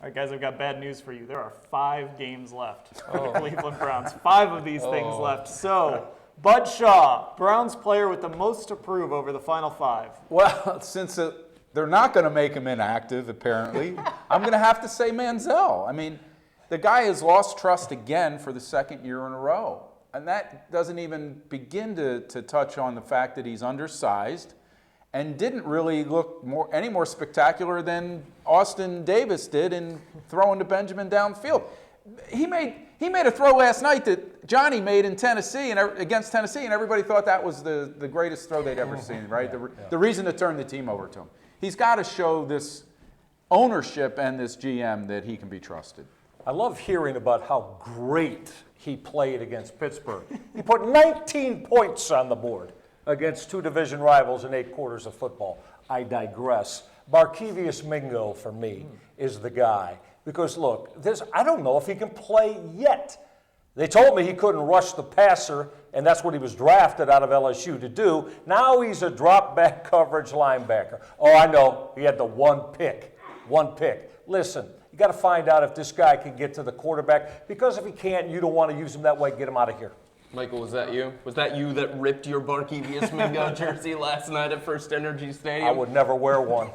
right, guys, I've got bad news for you. There are 5 games left for the Cleveland Browns. 5 of these things left. So, Bud Shaw, Browns player with the most to prove over the final 5. Well, since they're not going to make him inactive, apparently, I'm going to have to say Manziel. I mean, the guy has lost trust again for the 2nd year in a row. And that doesn't even begin to touch on the fact that he's undersized and didn't really look any more spectacular than Austin Davis did in throwing to Benjamin downfield. He made a throw last night that Johnny made in Tennessee against Tennessee, and everybody thought that was the greatest throw they'd ever seen, right? The reason to turn the team over to him. He's got to show this ownership and this GM that he can be trusted. I love hearing about how great he played against Pittsburgh. He put 19 points on the board against 2 division rivals in 8 quarters of football. I digress. Barkevious Mingo, for me, is the guy. Because, look, I don't know if he can play yet. They told me he couldn't rush the passer, and that's what he was drafted out of LSU to do. Now he's a drop-back coverage linebacker. Oh, I know. He had the one pick. Listen, you got to find out if this guy can get to the quarterback, because if he can't, you don't want to use him that way. Get him out of here. Michael, was that you? Was that you that ripped your Barkevious Mingo jersey last night at First Energy Stadium? I would never wear one.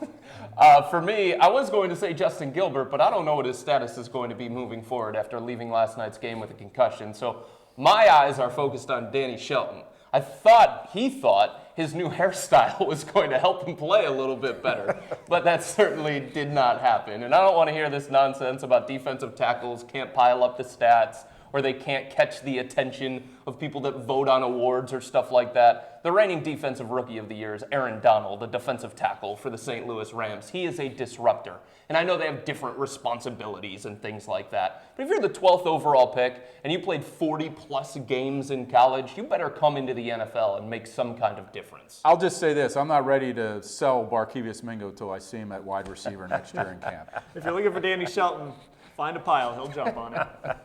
For me, I was going to say Justin Gilbert, but I don't know what his status is going to be moving forward after leaving last night's game with a concussion. So my eyes are focused on Danny Shelton. He thought his new hairstyle was going to help him play a little bit better, but that certainly did not happen. And I don't want to hear this nonsense about defensive tackles can't pile up the stats, or they can't catch the attention of people that vote on awards or stuff like that. The reigning defensive rookie of the year is Aaron Donald, a defensive tackle for the St. Louis Rams. He is a disruptor. And I know they have different responsibilities and things like that. But if you're the 12th overall pick and you played 40-plus games in college, you better come into the NFL and make some kind of difference. I'll just say this. I'm not ready to sell Barkevious Mingo until I see him at wide receiver next year in camp. If you're looking for Danny Shelton, find a pile. He'll jump on it.